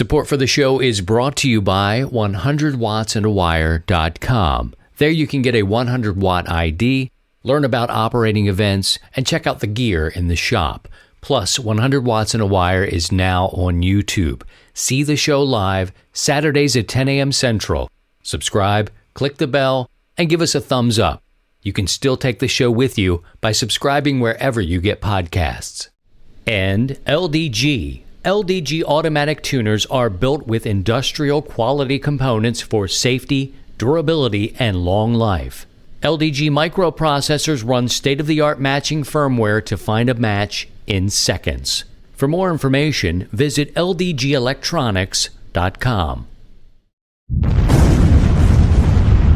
Support for the show is brought to you by 100wattsandawire.com. There you can get a 100-watt ID, learn about operating events, and check out the gear in the shop. Plus, 100 Watts and a Wire is now on YouTube. See the show live Saturdays at 10 a.m. Central. Subscribe, click the bell, and give us a thumbs up. You can still take the show with you by subscribing wherever you get podcasts. And LDG. LDG automatic tuners are built with industrial quality components for safety, durability, and long life. LDG microprocessors run state-of-the-art matching firmware to find a match in seconds. For more information, visit ldgelectronics.com.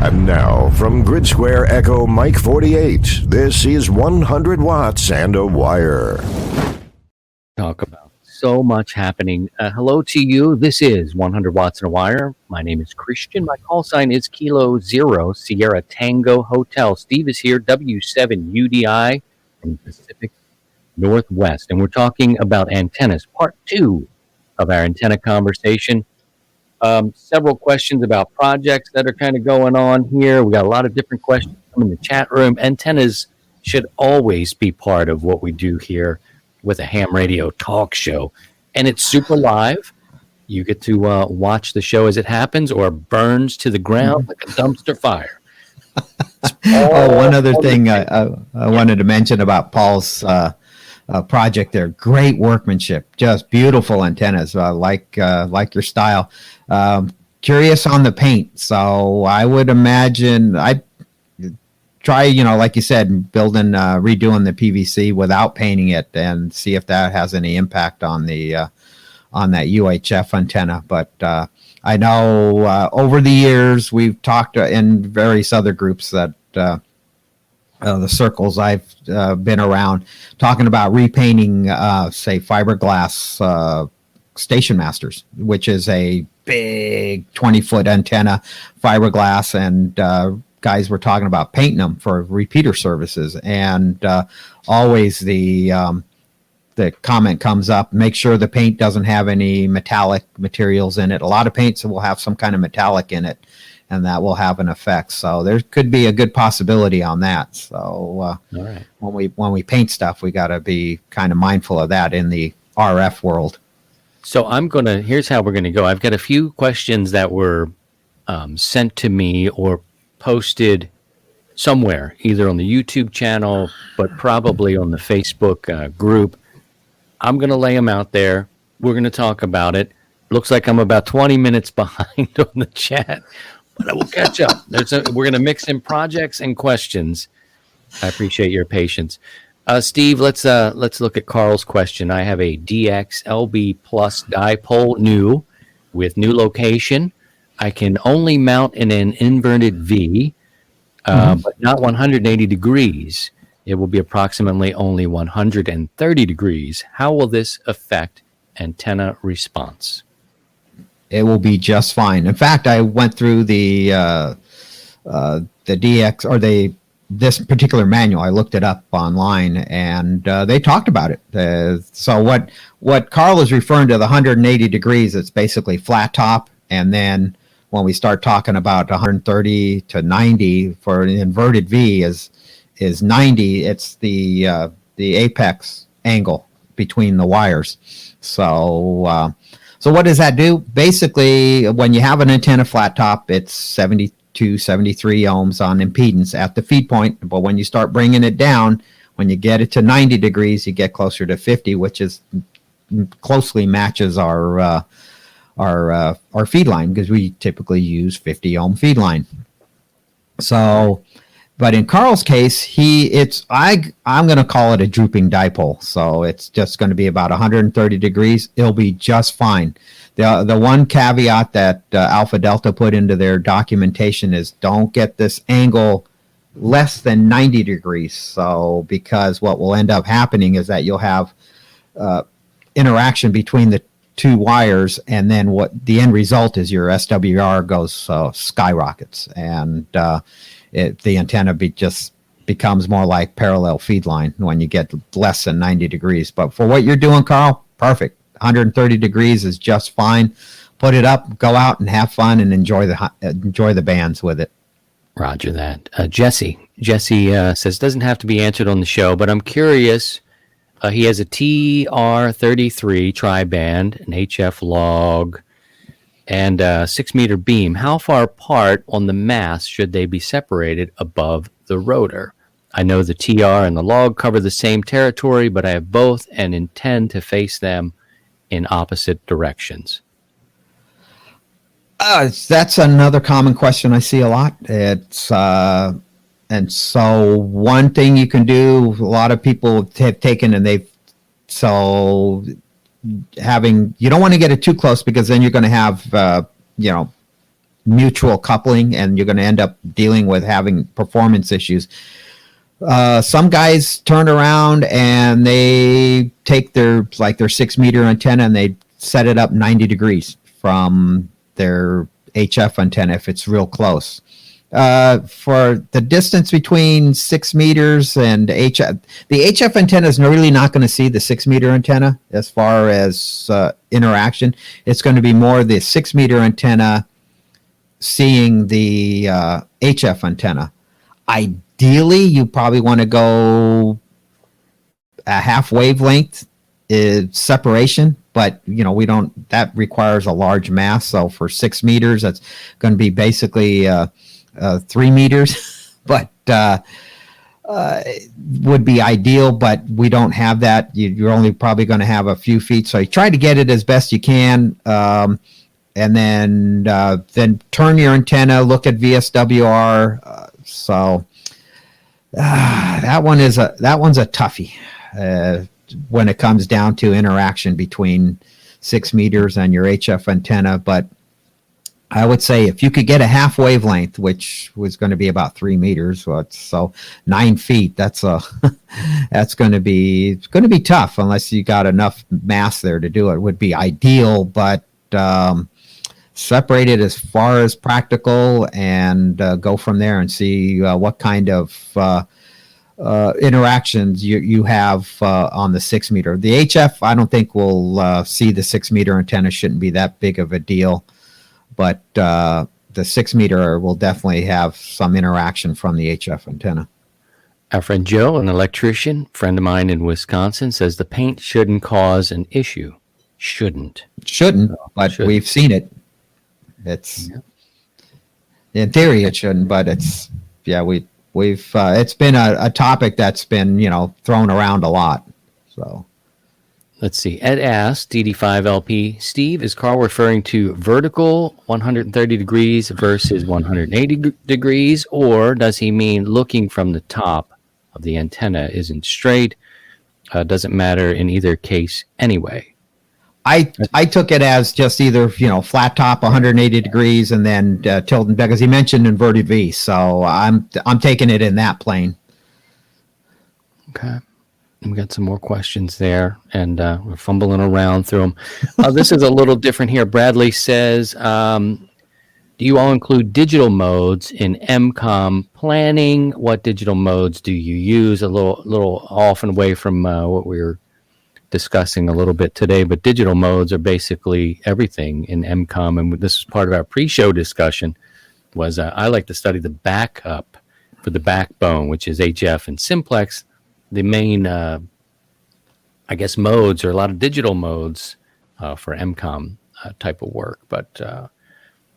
And now, from Grid Square Echo Mike 48, this is 100 Watts and a Wire. Talk about so much happening. Hello to you. This is 100 Watts and a Wire. My name is Christian. My call sign is Kilo Zero Sierra Tango Hotel. Steve is here, W7UDI from the Pacific Northwest. And we're talking about antennas, part 2 of our antenna conversation. Several questions about projects that are kind of going on here. We got a lot of different questions in the chat room. Antennas should always be part of what we do here with a ham radio talk show. And it's super live. You get to watch the show as it happens or burns to the ground like a dumpster fire. One other thing I wanted to mention about Paul's project there. Great workmanship, just beautiful antennas, like your style. Curious on the paint. So I would imagine I'd try, like you said, redoing the PVC without painting it and see if that has any impact on the on that UHF antenna. But I know over the years we've talked in various other groups that the circles I've been around talking about repainting, say, fiberglass station masters, which is a big 20-foot antenna, fiberglass, and guys were talking about painting them for repeater services. And always the comment comes up, make sure the paint doesn't have any metallic materials in it. A lot of paints will have some kind of metallic in it, and that will have an effect. So there could be a good possibility on that. So all right. when we paint stuff, we got to be kind of mindful of that in the RF world. So here's how we're going to go. I've got a few questions that were sent to me or posted somewhere, either on the YouTube channel, but probably on the Facebook group. I'm going to lay them out there. We're going to talk about it. Looks like I'm about 20 minutes behind on the chat, but I will catch up. We're going to mix in projects and questions. I appreciate your patience. Steve, let's look at Carl's question. I have a DX LB Plus dipole new with new location. I can only mount in an inverted V, but not 180 degrees. It will be approximately only 130 degrees. How will this affect antenna response? It will be just fine. In fact, I went through the DX or this particular manual. I looked it up online, and they talked about it. So what Carl is referring to, the 180 degrees, it's basically flat top, and then when we start talking about 130 to 90 for an inverted V is 90. It's the apex angle between the wires. So what does that do? Basically, when you have an antenna flat top, it's 72, 73 ohms on impedance at the feed point. But when you start bringing it down, when you get it to 90 degrees, you get closer to 50, which is closely matches our feed line, because we typically use 50 ohm feed line. So, but in Carl's case, I'm going to call it a drooping dipole. So it's just going to be about 130 degrees. It'll be just fine. The one caveat that Alpha Delta put into their documentation is don't get this angle less than 90 degrees. So because what will end up happening is that you'll have interaction between the two wires, and then what the end result is your SWR goes skyrockets, and the antenna just becomes more like parallel feed line when you get less than 90 degrees. But for what you're doing, Carl, perfect. 130 degrees is just fine. Put it up, go out and have fun and enjoy the bands with it. Roger that. Jesse says, doesn't have to be answered on the show, but I'm curious. He has a TR33 tri-band, an HF log, and a 6-meter beam. How far apart on the mast should they be separated above the rotor? I know the TR and the log cover the same territory, but I have both and intend to face them in opposite directions. That's another common question I see a lot. It's and so one thing you can do, a lot of people have taken and you don't want to get it too close because then you're going to have mutual coupling and you're going to end up dealing with having performance issues. Some guys turn around and they take their 6-meter antenna and they set it up 90 degrees from their HF antenna if it's real close. For the distance between 6 meters and HF, the HF antenna is really not going to see the 6-meter antenna as far as interaction. It's going to be more the 6-meter antenna seeing the HF antenna. Ideally, you probably want to go a half wavelength separation, but that requires a large mass. So for 6 meters, that's going to be basically 3 meters, but would be ideal, but we don't have that. You're only probably going to have a few feet. So you try to get it as best you can. And then turn your antenna, look at VSWR. That one's a toughie when it comes down to interaction between 6 meters and your HF antenna. But I would say if you could get a half wavelength, which was going to be about 3 meters, so 9 feet, that's going to be tough unless you got enough mass there to do it. It would be ideal, but separate it as far as practical and go from there and see what kind of interactions you have on the 6-meter. The HF, I don't think will see the 6-meter antenna. Shouldn't be that big of a deal, but the 6-meter will definitely have some interaction from the HF antenna. Our friend Joe, an electrician, friend of mine in Wisconsin, says the paint shouldn't cause an issue. Shouldn't, but shouldn't. We've seen it. It's in theory it shouldn't, but we've it's been a topic that's been thrown around a lot. So let's see. Ed asked DD5LP, Steve, is Carl referring to vertical 130 degrees versus 180 degrees, or does he mean looking from the top of the antenna isn't straight? Doesn't matter in either case anyway. I took it as just either flat top 180 degrees and then tilting, because he mentioned inverted V, so I'm taking it in that plane. Okay, we got some more questions there, and we're fumbling around through them. This is a little different here. Bradley says, "Do you all include digital modes in MCOM planning? What digital modes do you use?" A little off and away from what we were discussing a little bit today, but digital modes are basically everything in MCOM, and this is part of our pre-show discussion. Was I like to study the backup for the backbone, which is HF and simplex. The main, modes are a lot of digital modes for MCOM type of work, but I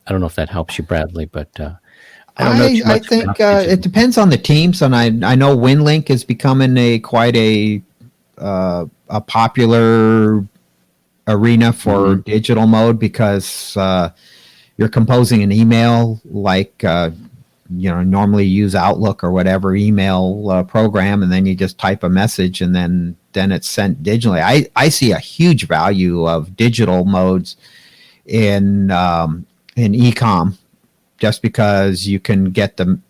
don't know if that helps you, Bradley. But I don't know too much. I think it depends on the teams, and I know WinLink is becoming quite a popular arena for digital mode, because you're composing an email like normally use Outlook or whatever email program, and then you just type a message and then it's sent digitally. I see a huge value of digital modes in e-com, just because you can get the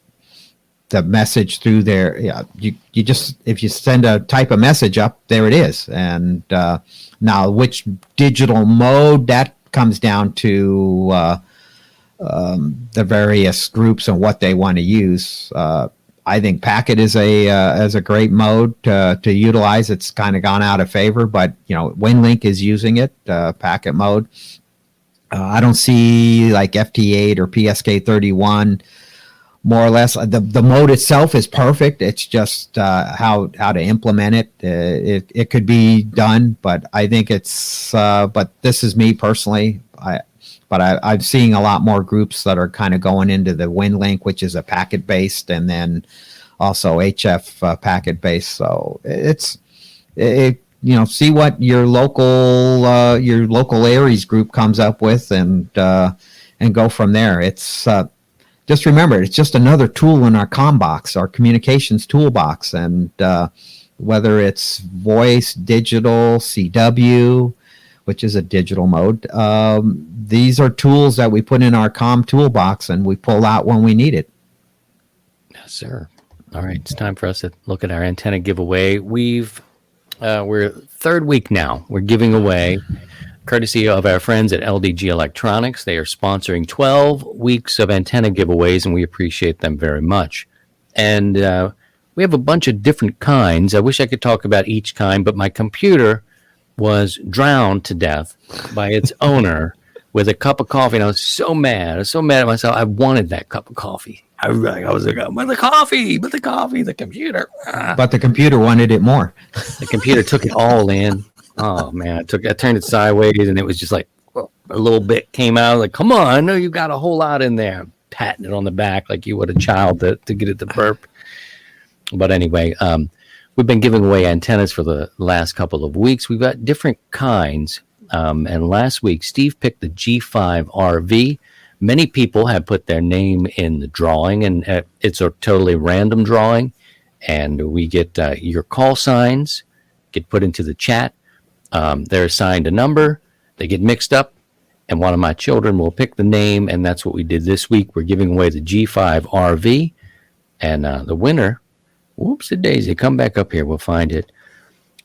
message through there. Yeah, you just, if you type a message up, there it is. And now which digital mode, that comes down to the various groups and what they want to use. I think packet is a great mode to utilize. It's kind of gone out of favor, but WinLink is using it, packet mode. I don't see like FT8 or PSK31. More or less, the mode itself is perfect. It's just how to implement it. It could be done, but I think it's. But this is me personally. I'm seeing a lot more groups that are kind of going into the WinLink, which is a packet based, and then also HF packet based. So see what your local Aries group comes up with, and go from there. It's just remember, it's just another tool in our comm box, our communications toolbox, and whether it's voice, digital, CW, which is a digital mode. These are tools that we put in our comm toolbox, and we pull out when we need it. Yes, sir. All right, it's time for us to look at our antenna giveaway. We're third week now. We're giving away, courtesy of our friends at LDG Electronics. They are sponsoring 12 weeks of antenna giveaways, and we appreciate them very much. And we have a bunch of different kinds. I wish I could talk about each kind, but my computer was drowned to death by its owner with a cup of coffee, and I was so mad. I was so mad at myself. I wanted that cup of coffee. I was like, but the coffee, the computer. But the computer wanted it more. The computer took it all in. Oh man, I turned it sideways, and it was just like a little bit came out. Like, come on, I know you got a whole lot in there. Patting it on the back like you would a child to get it to burp. But anyway, we've been giving away antennas for the last couple of weeks. We've got different kinds. And last week, Steve picked the G5RV. Many people have put their name in the drawing, and it's a totally random drawing. And we get your call signs get put into the chat. They're assigned a number. They get mixed up, and one of my children will pick the name, and that's what we did this week. We're giving away the G5RV, and the winner, whoops-a-daisy, come back up here, we'll find it,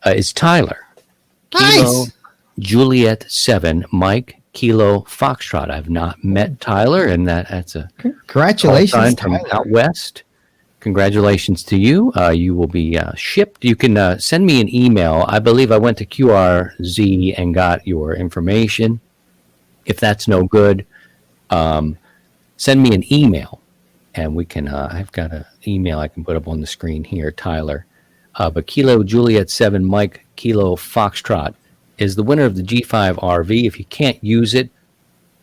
is Tyler. Nice. Kilo Juliet 7, Mike, Kilo Foxtrot. I've not met Tyler, and that's a congratulations, from Tyler. out west. Congratulations to you. You will be shipped. You can send me an email. I believe I went to QRZ and got your information. If that's no good, send me an email, and we can. I've got an email I can put up on the screen here, Tyler. But Kilo Juliet 7, Mike, Kilo Foxtrot is the winner of the G5RV. If you can't use it,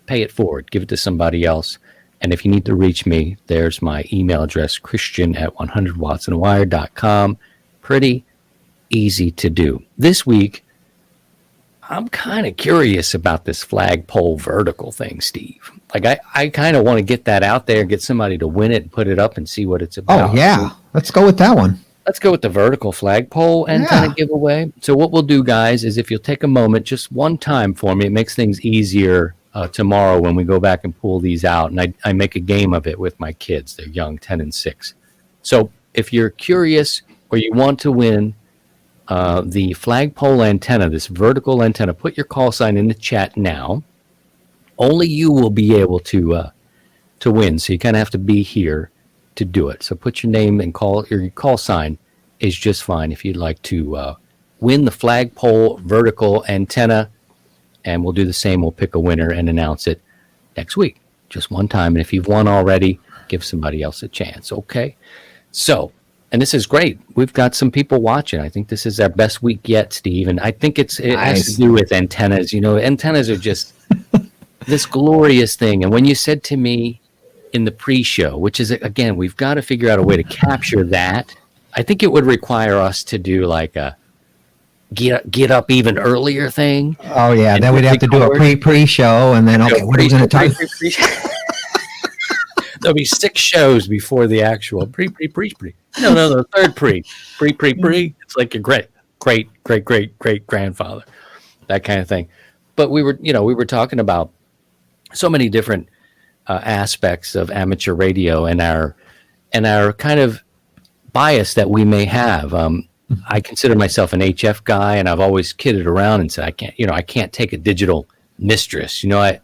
pay it forward. Give it to somebody else. And if you need to reach me, there's my email address, christian@100wattsandawire.com. Pretty easy to do. This week, I'm kind of curious about this flagpole vertical thing, Steve. Like, I kind of want to get that out there, get somebody to win it and put it up and see what it's about. Oh, yeah. Let's go with that one. Let's go with the vertical flagpole antenna giveaway. So what we'll do, guys, is if you'll take a moment just one time for me, it makes things easier tomorrow when we go back and pull these out. And I make a game of it with my kids. They're young, 10 and 6. So if you're curious or you want to win the flagpole antenna, this vertical antenna, put your call sign in the chat now. Only you will be able to win. So you kind of have to be here to do it. So put your name and your call sign is just fine if you'd like to win the flagpole vertical antenna, and we'll do the same. We'll pick a winner and announce it next week, just one time. And if you've won already, give somebody else a chance. Okay. So, and this is great. We've got some people watching. I think this is our best week yet, Steve. And I think it has to do with antennas. You know, antennas are just this glorious thing. And when you said to me in the pre-show, which is, again, we've got to figure out a way to capture that. I think it would require us to do like a get up even earlier thing. Oh, yeah. Then we'd have to do a pre-show, and then, okay, what are we going to talk about? There'll be 6 shows before the actual pre. No, the third pre. It's like your great grandfather, that kind of thing. But we were talking about so many different aspects of amateur radio and our kind of bias that we may have. I consider myself an HF guy, and I've always kidded around and said I can't take a digital mistress. I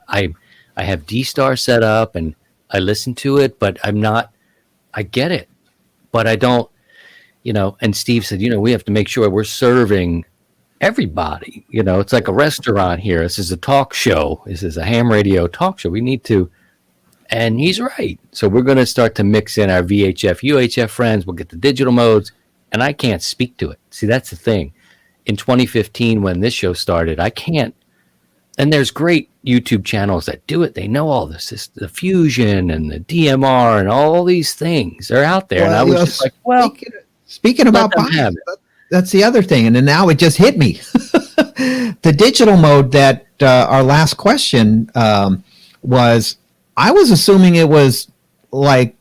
have D-Star set up and I listen to it, but I get it. but I don't, and Steve said, we have to make sure we're serving everybody. It's like a restaurant here. This is a talk show. This is a ham radio talk show. We need to, and he's right. So we're going to start to mix in our VHF, UHF friends. We'll get the digital modes, and I can't speak to it. See, that's the thing. In 2015, when this show started, I can't, and there's great YouTube channels that do it. They know all this, the Fusion and the DMR and all these things. They're out there. And I was just like, well, speaking about bias, that's the other thing. And then now it just hit me. The digital mode that our last question was, I was assuming it was like,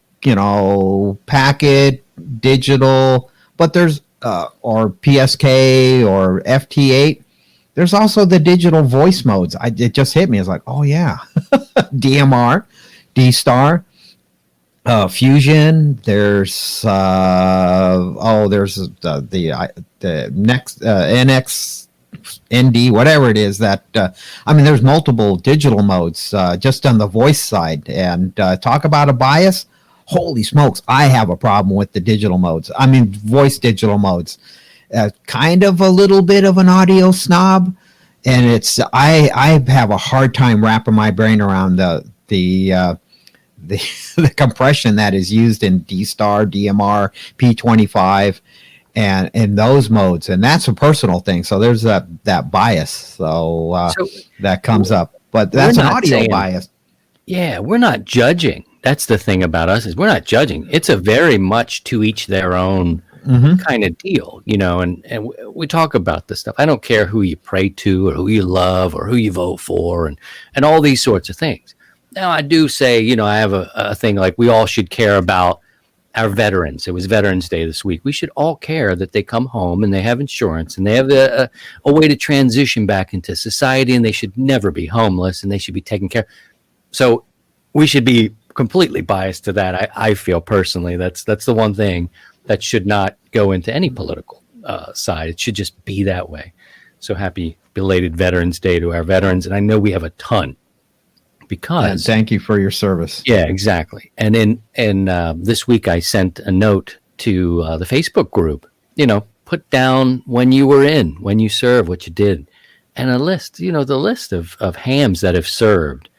packet, digital, but there's, or PSK or FT8. There's also the digital voice modes. It just hit me. It's like, oh yeah, DMR, D-Star, Fusion. There's there's the next NX, ND, whatever it is. That there's multiple digital modes just on the voice side. And talk about a bias. Holy smokes, I have a problem with the digital modes. Voice digital modes. Kind of a little bit of an audio snob, and it's I have a hard time wrapping my brain around the compression that is used in D-Star, DMR, P25, and in those modes, and that's a personal thing. So there's that bias. So that comes up, but that's an audio bias. Yeah, we're not judging. That's the thing about us, is we're not judging. It's a very much to each their own kind of deal, and we talk about this stuff. I don't care who you pray to or who you love or who you vote for and all these sorts of things. Now, I do say, I have a thing like we all should care about our veterans. It was Veterans Day this week. We should all care that they come home and they have insurance and they have a way to transition back into society, and they should never be homeless and they should be taken care of. So we should be completely biased to that. I feel personally that's the one thing that should not go into any political side. It should just be that way. So happy belated Veterans Day to our veterans. And I know we have a ton because... And thank you for your service. Yeah, exactly. And in this week, I sent a note to the Facebook group, put down when you were in, when you served, what you did, and a list, the list of hams that have served.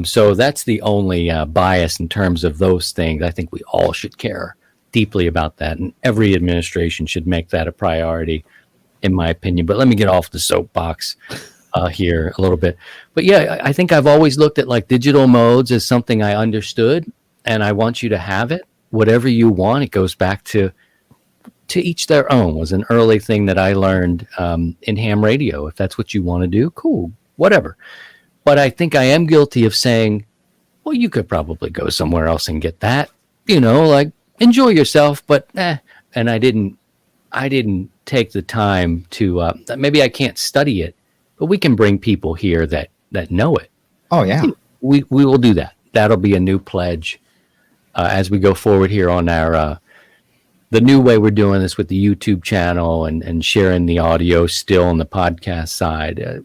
So that's the only bias in terms of those things. I think we all should care deeply about that, and every administration should make that a priority, in my opinion. But let me get off the soapbox here a little bit. But yeah, I think I've always looked at like digital modes as something I understood, and I want you to have it, whatever you want. It goes back to each their own was an early thing that I learned in ham radio. If that's what you want to do, cool, whatever. But I think I am guilty of saying, well, you could probably go somewhere else and get that, like enjoy yourself, but and I didn't take the time to, maybe I can't study it, but we can bring people here that know it. Oh yeah. We will do that. That'll be a new pledge as we go forward here on our, the new way we're doing this with the YouTube channel and sharing the audio still on the podcast side.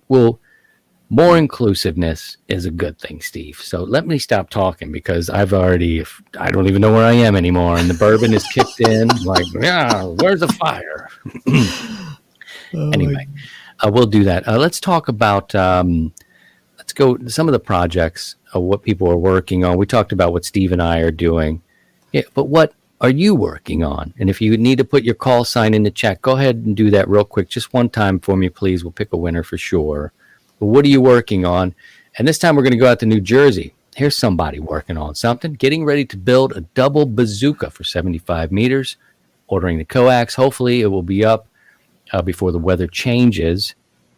More inclusiveness is a good thing, Steve. So let me stop talking because I don't even know where I am anymore. And the bourbon is kicked in. Like, yeah, where's the fire? Anyway, we'll do that. Let's talk about, let's go to some of the projects, what people are working on. We talked about what Steve and I are doing. Yeah, but what are you working on? And if you need to put your call sign in the chat, go ahead and do that real quick. Just one time for me, please. We'll pick a winner for sure. But what are you working on? And this time we're going to go out to New Jersey. Here's somebody working on something, getting ready to build a double bazooka for 75 meters, ordering the coax. Hopefully it will be up before the weather changes.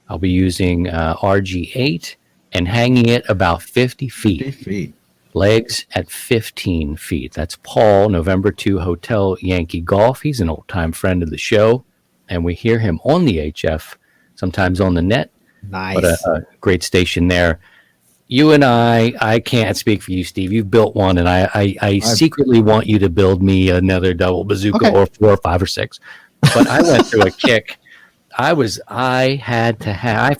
I'll be using RG8 and hanging it about 50 feet. 50 feet. Legs at 15 feet. That's Paul, November 2 Hotel Yankee Golf. He's an old-time friend of the show, and we hear him on the HF, sometimes on the net. Nice. But a great station there. You and I can't speak for you, Steve. You've built one, and I secretly want you to build me another double bazooka, or 4 or 5 or 6. But I went through a kick. I've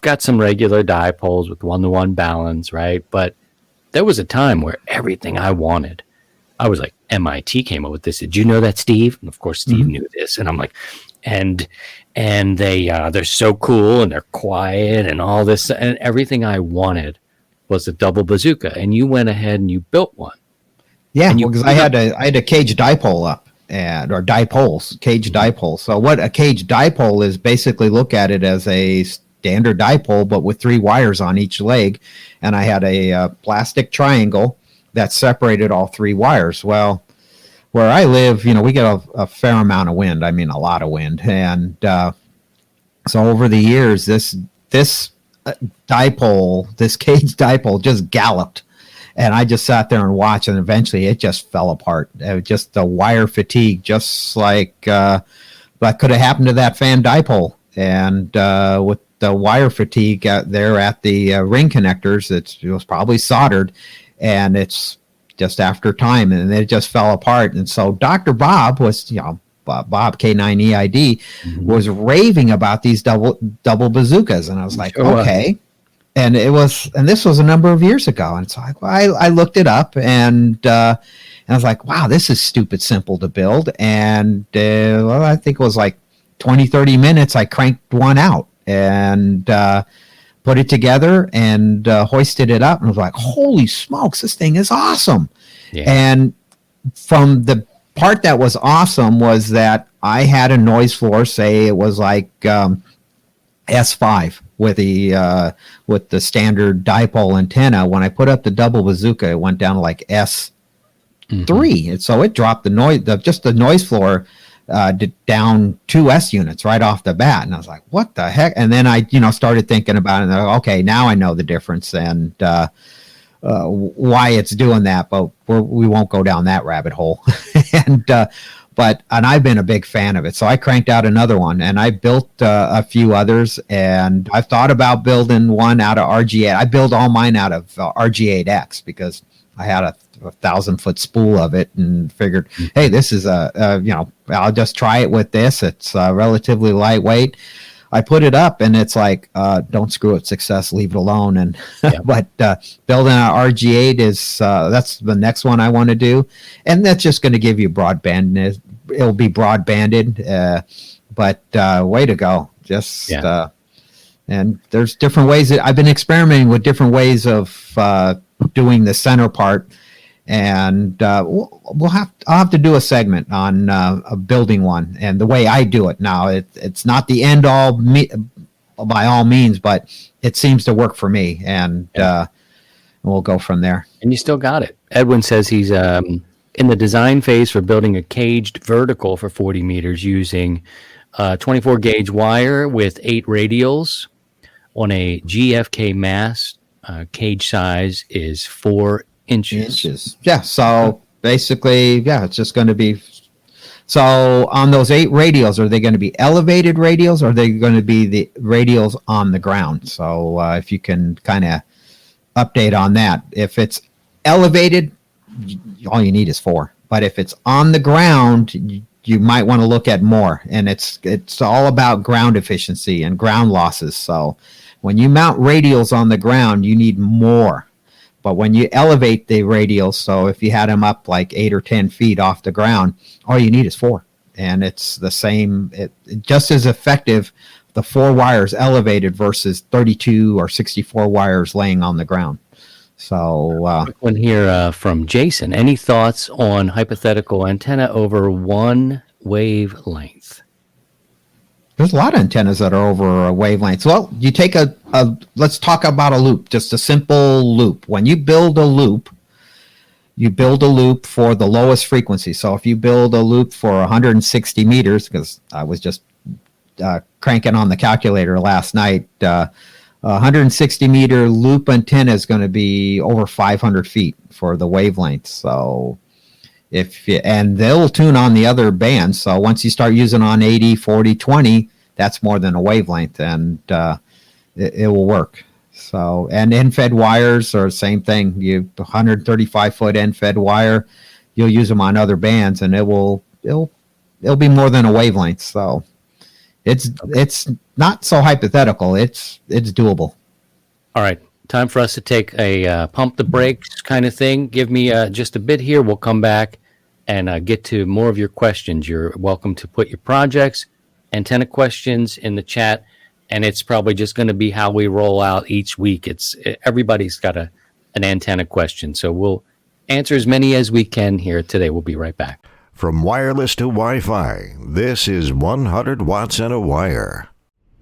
got some regular dipoles with 1-to-1 balance, right? But there was a time where everything I wanted I was like, MIT came up with this. Did you know that, Steve? And of course, Steve Mhm. knew this. And I'm like, and they're so cool and they're quiet and all this and everything I wanted was a double bazooka. And you went ahead and you built one. Yeah, And you well, because put it up. I had a cage dipole up and or dipoles, cage dipole. So what a cage dipole is, basically look at it as a standard dipole, but with 3 wires on each leg, and I had a plastic triangle that separated all 3 wires. Well, where I live, we get a fair amount of wind. I mean, a lot of wind, and so over the years, this dipole, this cage dipole, just galloped, and I just sat there and watched, and eventually it just fell apart. Just the wire fatigue, just like that could have happened to that fan dipole, and with the wire fatigue there at the ring connectors, it was probably soldered, and it's just after time, and it just fell apart. And so Dr. Bob was, Bob K9EID was raving about these double bazookas, and I was like, Sure. okay. And this was a number of years ago, and so I looked it up, and I was like, wow, this is stupid simple to build. And well, I think it was like 20-30 minutes. I cranked one out and put it together and hoisted it up, and I was like, holy smokes, this thing is awesome. Yeah. And from the part that was awesome was that I had a noise floor, say it was like S5 with the standard dipole antenna. When I put up the double bazooka, it went down to like S3, and so it dropped the noise, just the noise floor down 2 S units right off the bat. And I was like, what the heck? And then I started thinking about it, and okay, now I know the difference and why it's doing that, but we won't go down that rabbit hole. and I've been a big fan of it, so I cranked out another one, and I built a few others, and I've thought about building one out of RG8. I build all mine out of RG8X because I had a 1,000-foot spool of it, and figured, hey, this is I'll just try it with this. It's relatively lightweight. I put it up, and it's like, don't screw it, success, leave it alone. And Yeah. but building an RG8 is that's the next one I want to do, and that's just going to give you broadband. It'll be broadbanded, but way to go! Just and there's different ways that I've been experimenting with different ways of doing the center part. And I'll have to do a segment on building one and the way I do it now. It's not the end all by all means, but it seems to work for me, and we'll go from there. And you still got it. Edwin says he's in the design phase for building a caged vertical for 40 meters using 24 gauge wire with 8 radials on a GFK mast. Cage size is 4 inches. Yeah. So basically, it's just going to be. So on those 8 radials, are they going to be elevated radials, or are they going to be the radials on the ground? So if you can kind of update on that. If it's elevated, all you need is 4. But if it's on the ground, you might want to look at more. And it's all about ground efficiency and ground losses. So when you mount radials on the ground, you need more. But when you elevate the radials, so if you had them up like 8 or 10 feet off the ground, all you need is 4. And it's the same, just as effective, the 4 wires elevated versus 32 or 64 wires laying on the ground. So Quick one here from Jason. Any thoughts on hypothetical antenna over 1 wavelength? there's a lot of antennas that are over a wavelength. Well, you take let's talk about a loop, just a simple loop. When you build a loop, you build a loop for the lowest frequency. So if you build a loop for 160 meters, because I was just cranking on the calculator last night, 160 meter loop antenna is going to be over 500 feet for the wavelength. So and they'll tune on the other bands. So once you start using on 80, 40, 20, that's more than a wavelength, and it will work. So, and end-fed wires are the same thing. You 135-foot end-fed wire, you'll use them on other bands, and it'll be more than a wavelength. So it's not so hypothetical. It's doable. All right. time for us to take a pump the brakes kind of thing. Give me just a bit here. We'll come back and get to more of your questions. You're welcome to put your projects, antenna questions in the chat, and it's probably just going to be how we roll out each week. Everybody's got an antenna question, so we'll answer as many as we can here today. We'll be right back. From wireless to Wi-Fi, this is 100 Watts and a Wire.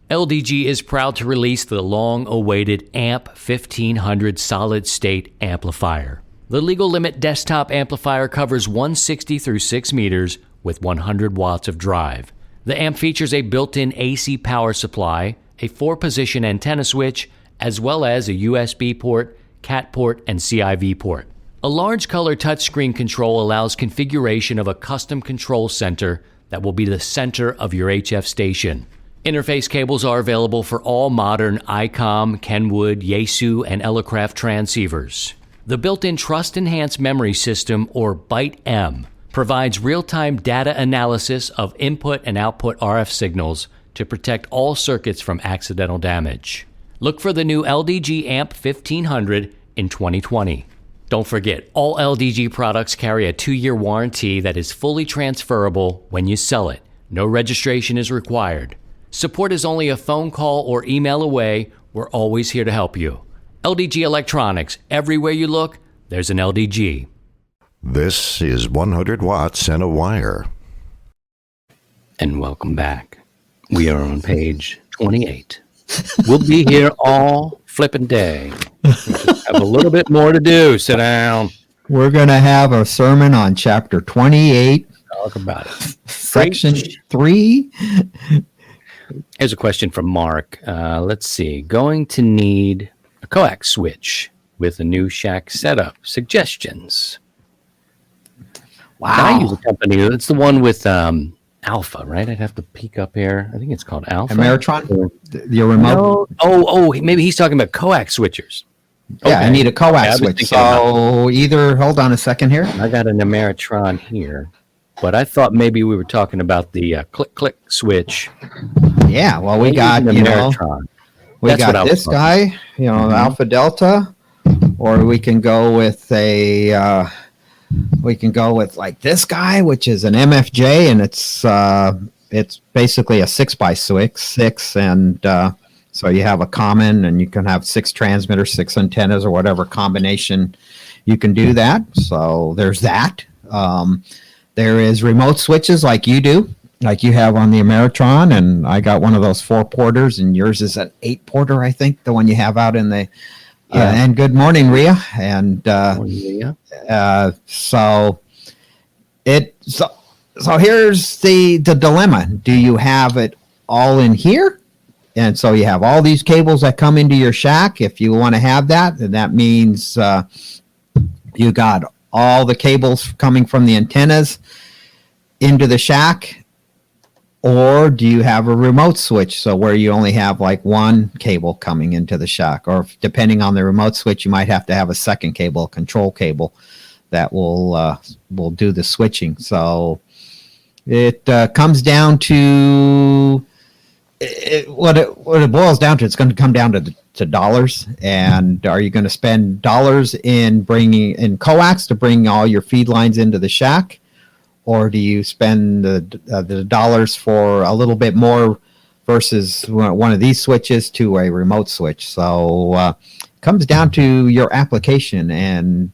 LDG is proud to release the long-awaited AMP 1500 solid-state amplifier. The legal limit desktop amplifier covers 160 through 6 meters with 100 watts of drive. The AMP features a built-in AC power supply, a 4-position antenna switch, as well as a USB port, CAT port, and CIV port. A large color touchscreen control allows configuration of a custom control center that will be the center of your HF station. Interface cables are available for all modern ICOM, Kenwood, Yaesu, and Elecraft transceivers. The built-in Trust Enhanced Memory System, or BITE-M, provides real-time data analysis of input and output RF signals to protect all circuits from accidental damage. Look for the new LDG AMP 1500 in 2020. Don't forget, all LDG products carry a 2-year warranty that is fully transferable when you sell it. No registration is required. Support is only a phone call or email away. We're always here to help you. LDG Electronics. Everywhere you look, there's an LDG. This is 100 Watts and a Wire. And welcome back. We are on page 28. We'll be here all flipping day. We just have a little bit more to do. Sit down. We're going to have a sermon on chapter 28. Talk about it. Section 3. Here's a question from Mark. Let's see. Going to need a coax switch with a new shack setup. Suggestions. Wow. I use a company. It's the one with Alpha, right? I'd have to peek up here. I think it's called Alpha. Ameritron? Your remote? No. Oh, maybe he's talking about coax switchers. Yeah, Okay. I need a coax Yeah, I was switch. thinking about So either, hold on a second here. I got an Ameritron here, but I thought maybe we were talking about the click switch. Yeah, well, we Maybe got, an you know, Ameritron. we That's what I got was this talking guy, you know, Alpha Delta, or we can go with like this guy, which is an MFJ, and it's basically a 6x6, and so you have a common, and you can have 6 transmitters, 6 antennas, or whatever combination you can do that. So there's that. There is remote switches like you do, like you have on the Ameritron, and I got one of those 4-porters, and yours is an 8-porter, I think, the one you have out in the. And good morning, Ria. And so here's the dilemma. Do you have it all in here? And so you have all these cables that come into your shack. If you want to have that, then that means you got all the cables coming from the antennas into the shack. Or do you have a remote switch, so where you only have like one cable coming into the shack? Or depending on the remote switch, you might have to have a second cable, a control cable, that will do the switching. So it comes down to what it boils down to. It's going to come down to dollars. And are you going to spend dollars in bringing in coax to bring all your feed lines into the shack? Or do you spend the dollars for a little bit more versus one of these switches to a remote switch? So it comes down to your application and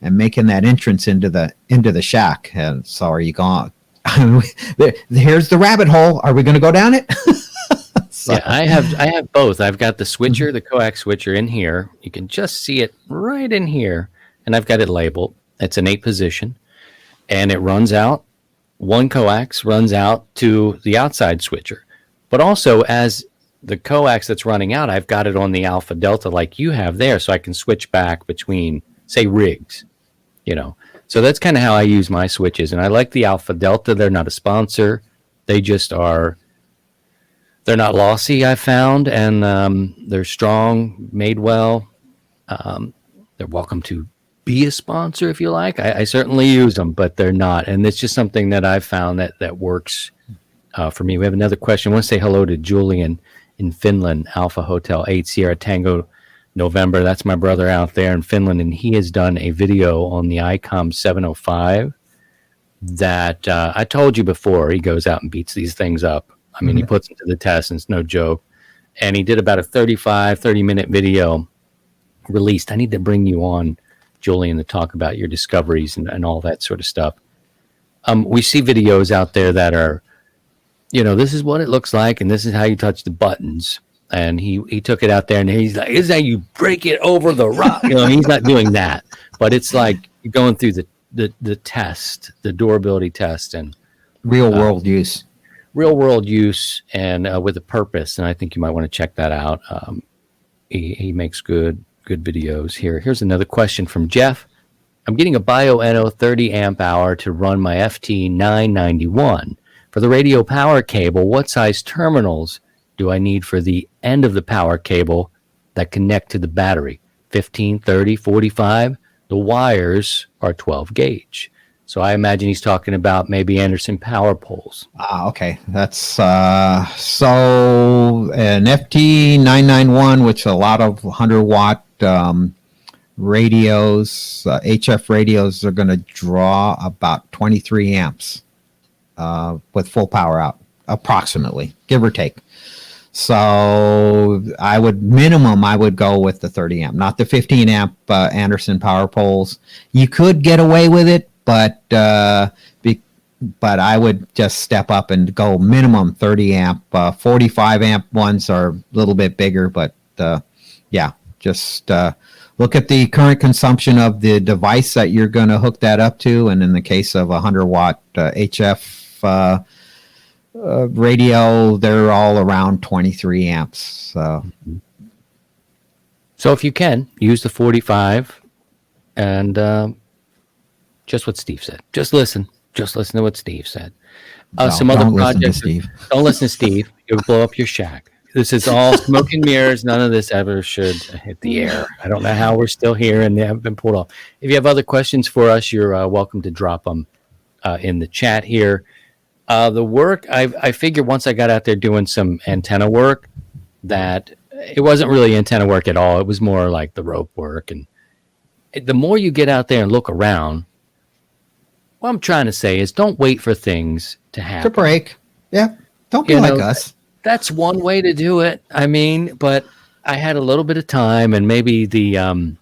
making that entrance into the shack. And so are you going? Here's the rabbit hole. Are we going to go down it? Yeah, I have both. I've got the switcher, the coax switcher in here. You can just see it right in here, and I've got it labeled. It's an 8-position. And it runs out, one coax runs out to the outside switcher. But also, as the coax that's running out, I've got it on the Alpha Delta like you have there, so I can switch back between, say, rigs, you know. So that's kind of how I use my switches. And I like the Alpha Delta. They're not a sponsor. They just are, they're not lossy, I found, and they're strong, made well. They're welcome to be a sponsor if you like. I certainly use them, but they're not. And it's just something that I've found that works for me. We have another question. I want to say hello to Julian in Finland, Alpha Hotel 8 Sierra Tango November. That's my brother out there in Finland, and he has done a video on the ICOM 705 that I told you before. He goes out and beats these things up. I mean, he puts them to the test, and it's no joke. And he did about a 30-minute video released. I need to bring you on, Julian, to talk about your discoveries and all that sort of stuff. We see videos out there that are, this is what it looks like, and this is how you touch the buttons. And he took it out there, and he's like, "This is how you break it over the rock." He's not doing that, but it's like you're going through the test, the durability test, and Real world use. And with a purpose. And I think you might want to check that out. He makes good videos here. Here's another question from Jeff. I'm getting a Bio-Eno 30 amp hour to run my FT991. For the radio power cable, what size terminals do I need for the end of the power cable that connect to the battery? 15, 30, 45? The wires are 12 gauge. So I imagine he's talking about maybe Anderson power poles. Okay. That's so an FT991, which a lot of 100-watt radios, HF radios, are going to draw about 23 amps with full power out, approximately, give or take. So I would go with the 30 amp, not the 15 amp Anderson power poles. You could get away with it, but I would just step up and go minimum 30 amp. 45 amp ones are a little bit bigger, but just look at the current consumption of the device that you're going to hook that up to, and in the case of a 100-watt HF radio, they're all around 23 amps. So if you can, use the 45 and just what Steve said. Just listen to what Steve said. Some other projects. Don't listen to Steve. You'll blow up your shack. This is all smoke and mirrors. None of this ever should hit the air. I don't know how we're still here and they haven't been pulled off. If you have other questions for us, you're welcome to drop them in the chat here. The work, I figured once I got out there doing some antenna work that it wasn't really antenna work at all. It was more like the rope work. And the more you get out there and look around, what I'm trying to say is don't wait for things to happen. To break. Yeah. Don't be like us. That's one way to do it. I mean, but I had a little bit of time, and maybe the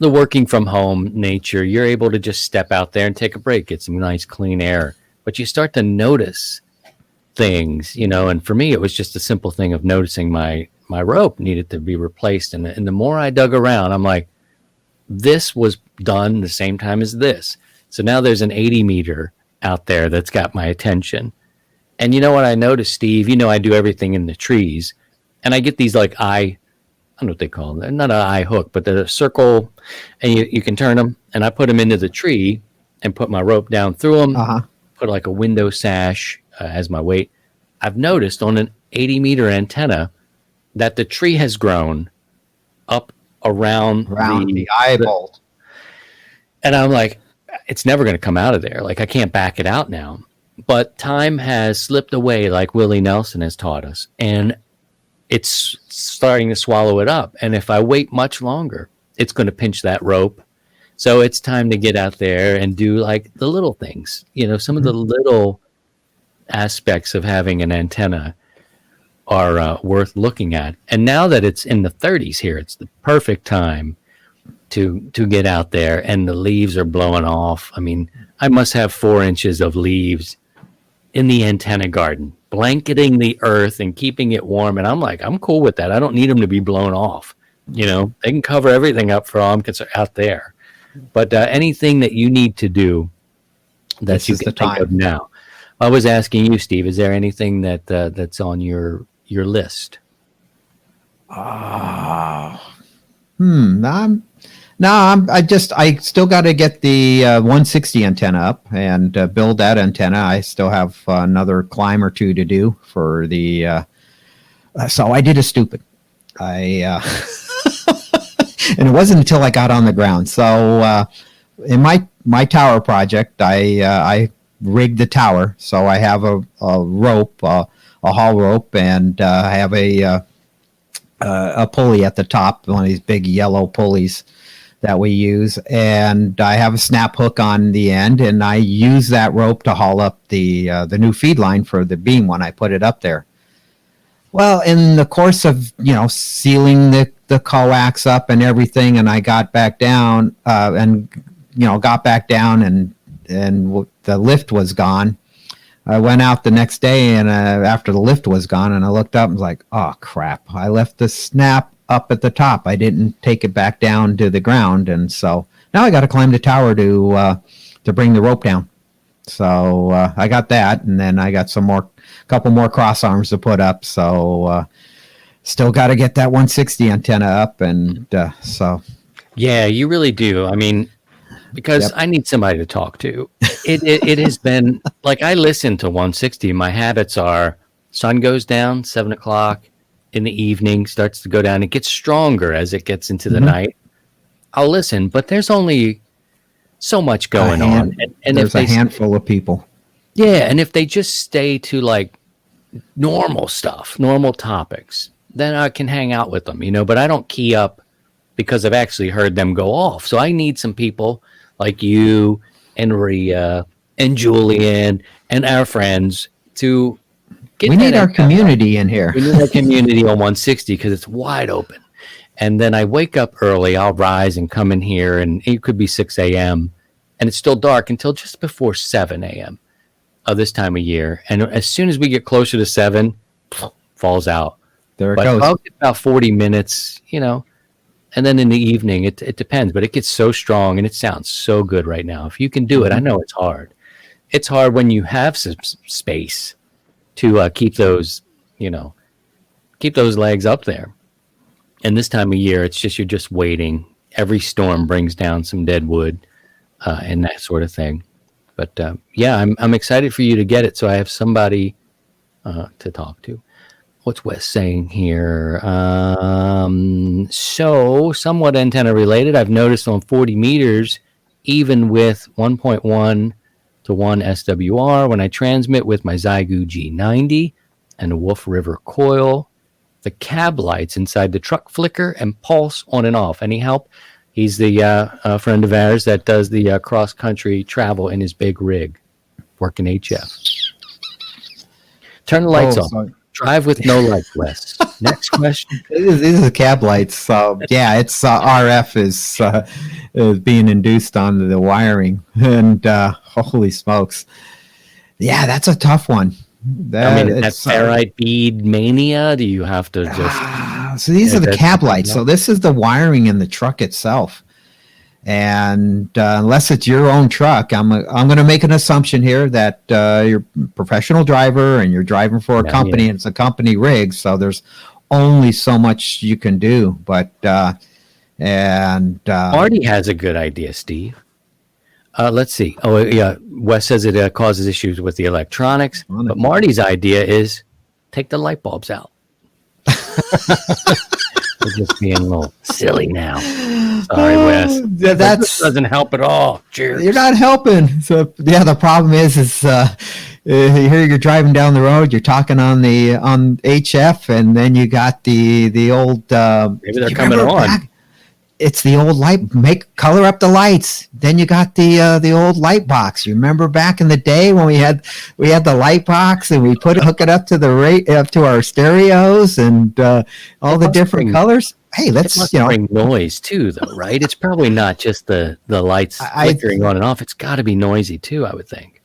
working from home nature, you're able to just step out there and take a break, get some nice clean air. But you start to notice things, and for me, it was just a simple thing of noticing my rope needed to be replaced. And the more I dug around, I'm like, this was done the same time as this. So now there's an 80 meter out there that's got my attention. And you know what I noticed, Steve? I do everything in the trees. And I get these I don't know what they call them. They're not an eye hook, but they're a circle, and you can turn them. And I put them into the tree and put my rope down through them, put like a window sash as my weight. I've noticed on an 80 meter antenna that the tree has grown up around the eye bolt. And I'm like, it's never going to come out of there. Like, I can't back it out now. But time has slipped away, like Willie Nelson has taught us, and it's starting to swallow it up. And if I wait much longer, it's going to pinch that rope. So it's time to get out there and do like the little things. Some of the little aspects of having an antenna are worth looking at. And now that it's in the 30s here, it's the perfect time to get out there, and the leaves are blowing off. I mean, I must have 4 inches of leaves in the antenna garden, blanketing the earth and keeping it warm. And I'm like, I'm cool with that. I don't need them to be blown off. They can cover everything up for all I'm concerned out there. But anything that you need to do that you can think of now. I was asking you, Steve, is there anything that's on your list? I still got to get the 160 antenna up and build that antenna. I still have another climb or two to do for the. So I did a stupid. And it wasn't until I got on the ground. So in my tower project, I rigged the tower. So I have a rope, a haul rope, and I have a a pulley at the top, one of these big yellow pulleys that we use, and I have a snap hook on the end, and I use that rope to haul up the new feed line for the beam when I put it up there. Well, in the course of sealing the coax up and everything, and I got back down and the lift was gone. I went out the next day, and after the lift was gone, and I looked up and was like, oh crap, I left the snap up at the top. I didn't take it back down to the ground, and so now I got to climb the tower to bring the rope down. So I got that, and then I got couple more cross arms to put up. So still got to get that 160 antenna up, and so. Yeah, you really do. I mean, because I need somebody to talk to. It has been like I listen to 160. My habits are sun goes down 7 o'clock in the evening, starts to go down. It gets stronger as it gets into the night. I'll listen, but there's only so much going on. And there's a handful of people. Yeah, and if they just stay to like normal stuff, normal topics, then I can hang out with them, but I don't key up because I've actually heard them go off. So I need some people like you and Rhea and Julian and our friends to get. We need our community in here. We need our community on 160 because it's wide open. And then I wake up early. I'll rise and come in here, and it could be 6 a.m. and it's still dark until just before 7 a.m. of this time of year. And as soon as we get closer to 7, falls out. There it goes. I'll get about 40 minutes, and then in the evening, it depends. But it gets so strong, and it sounds so good right now. If you can do it, I know it's hard. It's hard when you have some space to keep those legs up there. And this time of year, you're just waiting. Every storm brings down some dead wood and that sort of thing. But I'm excited for you to get it, so I have somebody to talk to. What's Wes saying here? So somewhat antenna related. I've noticed on 40 meters, even with 1.1 to 1 SWR, when I transmit with my Zygu G90 and a Wolf River coil, the cab lights inside the truck flicker and pulse on and off. Any help? He's the friend of ours that does the cross-country travel in his big rig, working HF. Turn the lights off. Sorry. Drive with no lights, Wes. Next question. These are the cab lights. It's RF is being induced on the wiring, and holy smokes, that's a tough one. That ferrite bead mania. Do you have to just? So these are the cab lights. So this is the wiring in the truck itself, and unless it's your own truck, I'm going to make an assumption here that you're a professional driver and you're driving for a company, and it's a company rig. So there's only so much you can do. But Marty has a good idea, Steve. Let's see. Oh, yeah. Wes says it causes issues with the electronics. But Marty's idea is take the light bulbs out. We're just being a little silly now. Sorry, Wes. That doesn't help at all. Cheers. You're not helping. So, the problem is here you're driving down the road, you're talking on HF, and then you got the old. Maybe they're coming on. It's the old light. Color up the lights. Then you got the old light box. You remember back in the day when we had the light box and we hook it up to up to our stereos and all the different colors. Hey, let's bring noise too, though, right? It's probably not just the lights flickering on and off. It's got to be noisy too, I would think.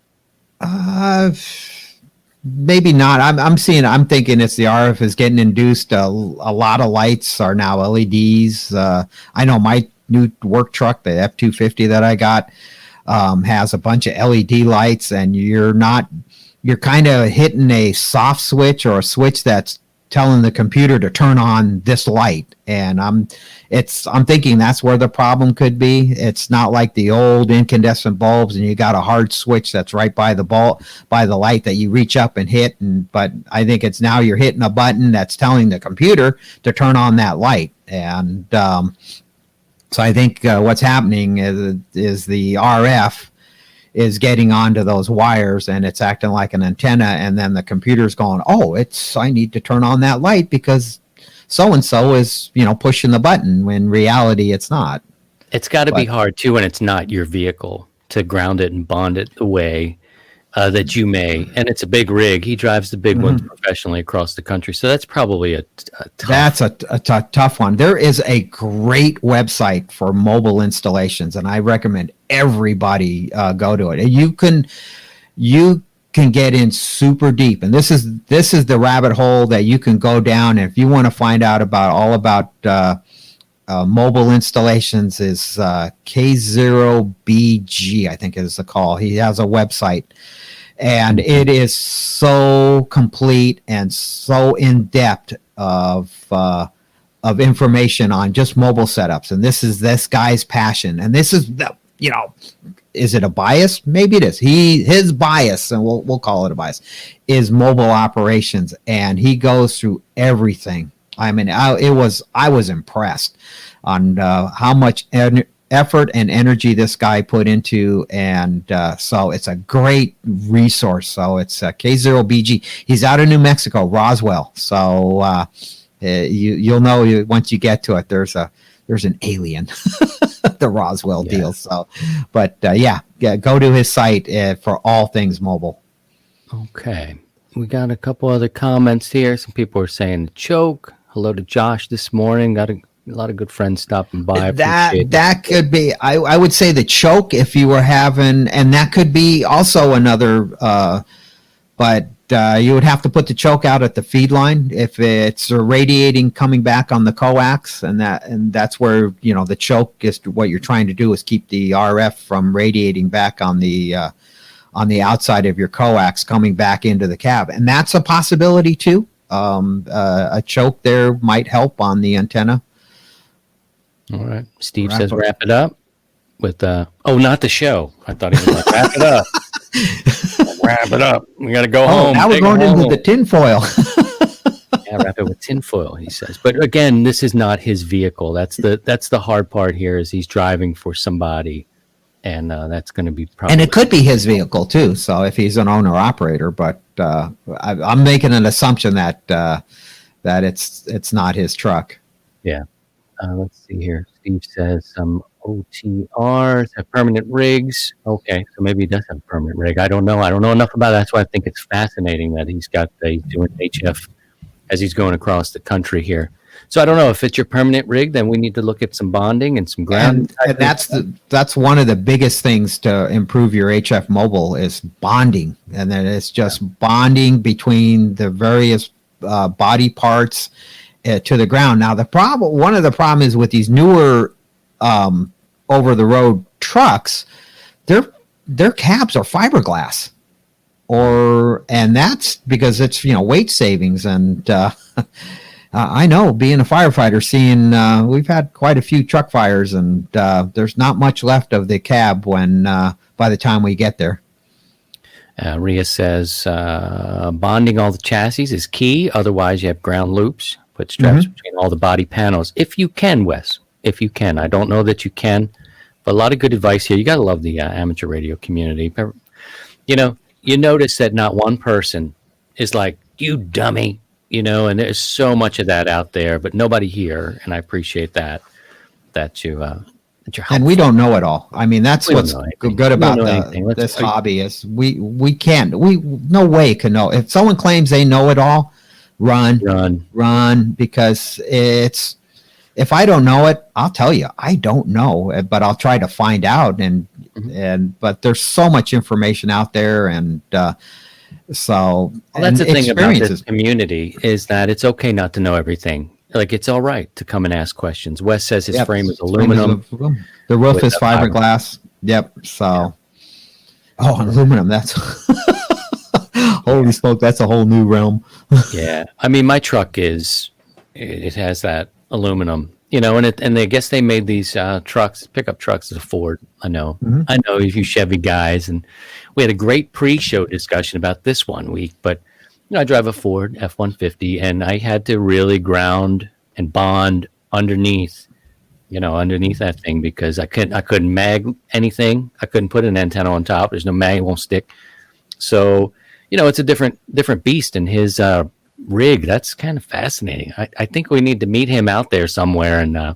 Maybe not. I'm thinking it's the RF is getting induced. A lot of lights are now LEDs. I know my new work truck, the F250 that I got, has a bunch of LED lights, and you're kind of hitting a soft switch or a switch that's telling the computer to turn on this light. And I'm thinking that's where the problem could be. It's not like the old incandescent bulbs and you got a hard switch that's right by the light that you reach up and hit. But I think it's now you're hitting a button that's telling the computer to turn on that light. And so I think what's happening is the RF is getting onto those wires and it's acting like an antenna, and then the computer's going, I need to turn on that light because so and so is, pushing the button. When in reality, it's not. It's got to be hard too when it's not your vehicle to ground it and bond it the way that you may. And it's a big rig. He drives the big ones professionally across the country, so that's probably a tough. That's a tough one. There is a great website for mobile installations, and I recommend everybody go to it. And you can get in super deep, and this is the rabbit hole that you can go down. And if you want to find out about mobile installations, is K0BG, I think is the call. He has a website, and it is so complete and so in depth of information on just mobile setups. And this is this guy's passion. And this is is it a bias? Maybe it is. His bias, and we'll call it a bias, is mobile operations, and he goes through everything. I mean, I was impressed on how much effort and energy this guy put into, and so it's a great resource. So it's K0BG. He's out of New Mexico, Roswell. So you'll know once you get to it. There's an alien, the Roswell deal. So, but go to his site for all things mobile. Okay, we got a couple other comments here. Some people are saying choke. Hello to Josh this morning. Got a lot of good friends stopping by. That could be. I would say the choke if you were having, and that could be also another. But you would have to put the choke out at the feed line if it's radiating coming back on the coax, and that's where the choke is. What you're trying to do is keep the RF from radiating back on the outside of your coax coming back into the cab, and that's a possibility too. A choke there might help on the antenna. All right. Steve says wrap it up with not the show. I thought he was like wrap it up. Wrap it up. We got to go home. Now we're going into the tinfoil. Yeah, wrap it with tinfoil, he says. But again, this is not his vehicle. That's the hard part here is he's driving for somebody, and that's going to be probably. And it could be his vehicle too. So if he's an owner operator, but I'm making an assumption that it's not his truck. Yeah. Let's see here. Steve says some OTRs have permanent rigs. Okay, so maybe he does have a permanent rig. I don't know. I don't know enough about it. That's why I think it's fascinating that he's doing HF as he's going across the country here. So I don't know if it's your permanent rig. Then we need to look at some bonding and some ground. And that's one of the biggest things to improve your HF mobile is bonding, and then it's just bonding between the various body parts to the ground. Now one of the problems with these newer over the road trucks, their cabs are fiberglass, and that's because it's weight savings. And I know, being a firefighter, we've had quite a few truck fires, and there's not much left of the cab when by the time we get there. Rhea says bonding all the chassis is key. Otherwise, you have ground loops. Put straps between all the body panels. If you can, Wes. If you can. I don't know that you can, but a lot of good advice here. You got to love the amateur radio community. You notice that not one person is like, you dummy, and there's so much of that out there, but nobody here, and I appreciate that you're helpful. And we don't know it all. I mean, that's what's good about this hobby is we no way can know. If someone claims they know it all, run, because if I don't know it, I'll tell you I don't know, but I'll try to find out. But there's so much information out there, and so that's the thing about this community is that it's okay not to know everything. Like, it's all right to come and ask questions. Wes says his frame is aluminum. The roof is fiberglass. Yep. So, aluminum. That's holy smoke. That's a whole new realm. Yeah. I mean, my truck it has that aluminum, and I guess they made these pickup trucks as a Ford. I know you Chevy guys, and we had a great pre-show discussion about this one week, but I drive a Ford F-150, and I had to really ground and bond underneath that thing because I couldn't mag anything. I couldn't put an antenna on top. There's no mag, it won't stick. So, it's a different beast, and his rig. That's kind of fascinating. I think we need to meet him out there somewhere and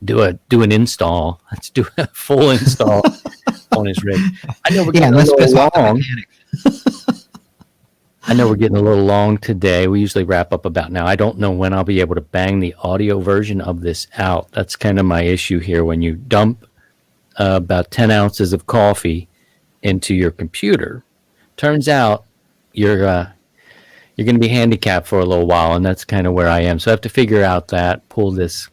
do an install. Let's do a full install on his rig. I know we're getting a little long. I know we're getting a little long today. We usually wrap up about now. I don't know when I'll be able to bang the audio version of this out. That's kind of my issue here. When you dump about 10 ounces of coffee into your computer, turns out you're going to be handicapped for a little while, and that's kind of where I am. So I have to figure out pull this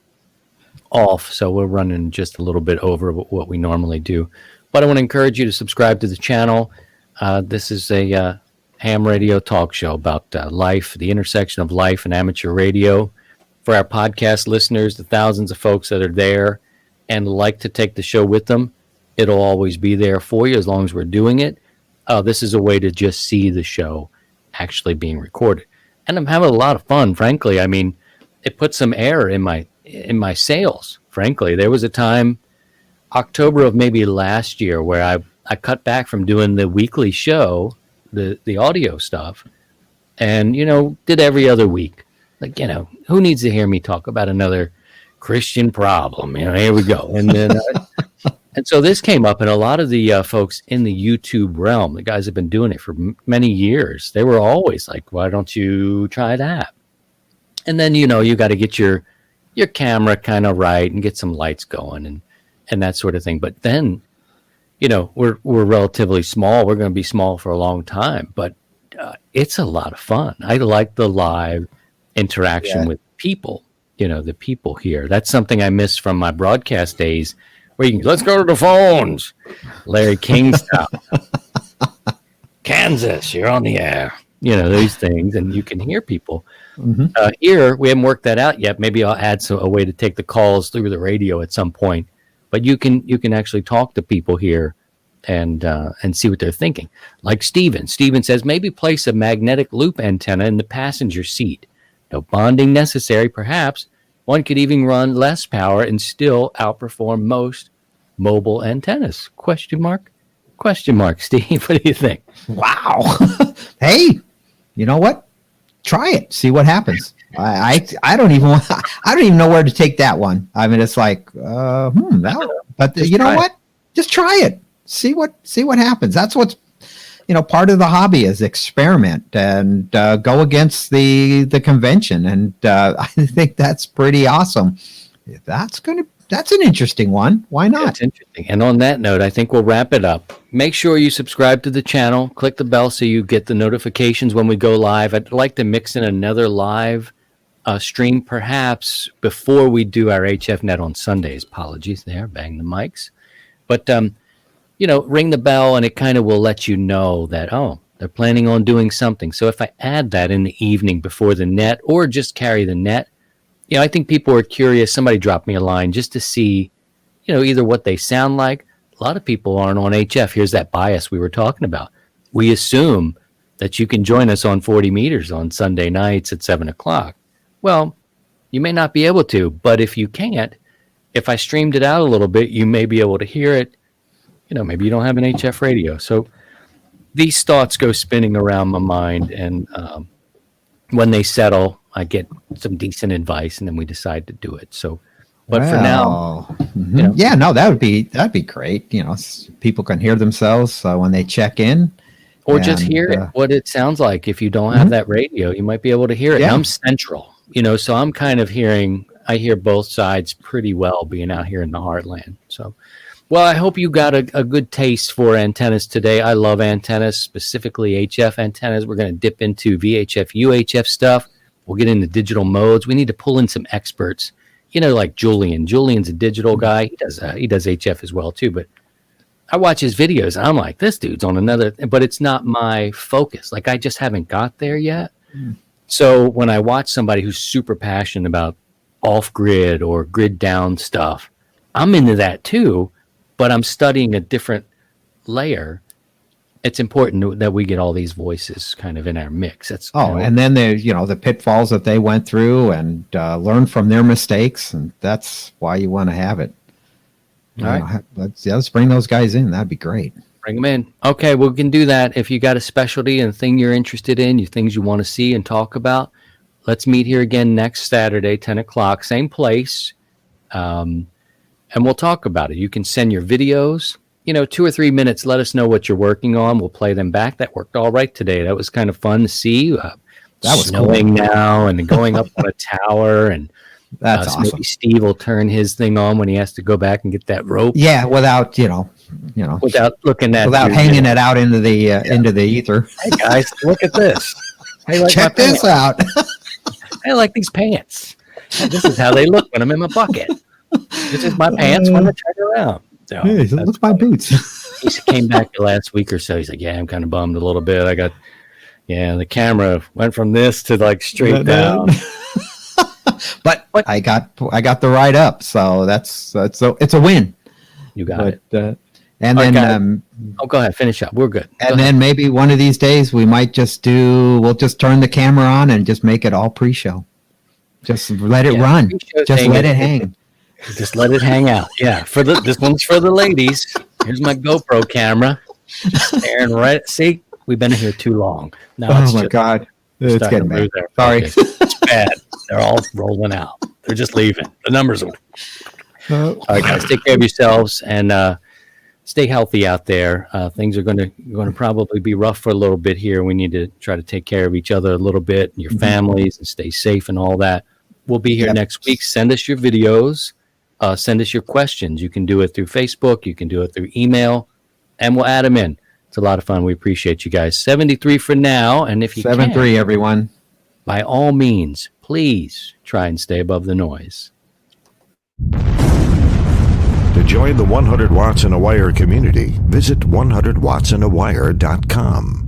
off. So we're running just a little bit over what we normally do. But I want to encourage you to subscribe to the channel. This is a ham radio talk show about life, the intersection of life and amateur radio. For our podcast listeners, the thousands of folks that are there and like to take the show with them, it'll always be there for you as long as we're doing it. This is a way to just see the show actually being recorded. And I'm having a lot of fun, frankly. I mean, it put some air in my sails, frankly. There was a time, October of maybe last year, where I cut back from doing the weekly show, the audio stuff, and, did every other week. Like, who needs to hear me talk about another Christian problem? Here we go. And then, and so this came up, and a lot of the folks in the YouTube realm, the guys have been doing it for many years. They were always like, why don't you try that? And then, you got to get your camera kind of right and get some lights going and that sort of thing. But then, we're relatively small. We're going to be small for a long time, but it's a lot of fun. I like the live interaction with people, the people here. That's something I missed from my broadcast days, where you can, let's go to the phones, Larry King style. Kansas, you're on the air. Those things, and you can hear people. Mm-hmm. Here, we haven't worked that out yet. Maybe I'll add a way to take the calls through the radio at some point. But you can actually talk to people here and see what they're thinking. Like Steven. Steven says, maybe place a magnetic loop antenna in the passenger seat. No bonding necessary, perhaps. One could even run less power and still outperform most mobile antennas. Question mark, Steve. What do you think? Wow. Hey, you know what? Try it. See what happens. I don't even know where to take that one. I mean, it's like, but you know what? Just try it. See what happens. That's what's, part of the hobby is experiment and go against the convention. And I think that's pretty awesome. That's an interesting one. Why not? That's interesting. And on that note, I think we'll wrap it up. Make sure you subscribe to the channel. Click the bell so you get the notifications when we go live. I'd like to mix in another live stream perhaps before we do our HFNet on Sundays. Apologies there. Bang the mics. But, ring the bell and it kind of will let you know that, they're planning on doing something. So if I add that in the evening before the net or just carry the net, I think people are curious. Somebody dropped me a line just to see, either what they sound like. A lot of people aren't on HF. Here's that bias we were talking about. We assume that you can join us on 40 meters on Sunday nights at 7:00. Well, you may not be able to, but if you can't, if I streamed it out a little bit, you may be able to hear it. Maybe you don't have an HF radio. So these thoughts go spinning around my mind, and when they settle, I get some decent advice, and then we decide to do it. So, but for now, that'd be great. People can hear themselves when they check in, or just hear what it sounds like. If you don't have that radio, you might be able to hear it. Yeah. And I'm central, so I'm kind of I hear both sides pretty well being out here in the heartland. So, well, I hope you got a good taste for antennas today. I love antennas, specifically HF antennas. We're going to dip into VHF, UHF stuff. We'll get into digital modes. We need to pull in some experts, like Julian. Julian's a digital guy. He does HF as well too. But I watch his videos and I'm like, this dude's on another. But it's not my focus. Like, I just haven't got there yet. Mm. So when I watch somebody who's super passionate about off grid or grid down stuff, I'm into that too. But I'm studying a different layer. It's important that we get all these voices kind of in our mix. And then there's the pitfalls that they went through and learn from their mistakes, and that's why you want to have it. All right, let's bring those guys in. That'd be great. Bring them in. Okay, we can do that. If you got a specialty and a thing you're interested in, things you want to see and talk about, let's meet here again next Saturday, 10 o'clock, same place. And we'll talk about it. You can send your videos, 2 or 3 minutes. Let us know what you're working on. We'll play them back. That worked all right today. That was kind of fun to see. That was snowing cool. now and going up on a tower. And That's so awesome. maybe Steve will turn his thing on when he has to go back and get that rope. Yeah, without Without looking at without hanging it out into the ether. Hey guys, look at this. I like Check my this pants. out. I like these pants. This is how they look when I'm in my bucket. This is my pants when I turn around. So Hey, look at my boots. he came back the last week or so. He's like, yeah, I'm kind of bummed a little bit. The camera went from this to like straight down. But I got the ride up, so it's a win. You got it. And All right, then go ahead, finish up. We're good. and then maybe one of these days we'll just turn the camera on and just make it all pre-show. Just let it run. Just let it hang. Just let it hang out. Yeah. This one's for the ladies. Here's my GoPro camera. Just staring right. See, we've been here too long. Now Oh my God. It's getting bad. Sorry. It's bad. They're all rolling out. They're just leaving. The numbers are. All right, guys, take care of yourselves and stay healthy out there. Things are going to probably be rough for a little bit here. We need to try to take care of each other a little bit and your families and stay safe and all that. We'll be here next week. Send us your videos. Send us your questions. You can do it through Facebook. You can do it through email, and we'll add them in. It's a lot of fun. We appreciate you guys. 73 for now, and if you 7-3, everyone. By all means, please try and stay above the noise. To join the 100 Watts in a Wire community, visit 100wattsinawire.com.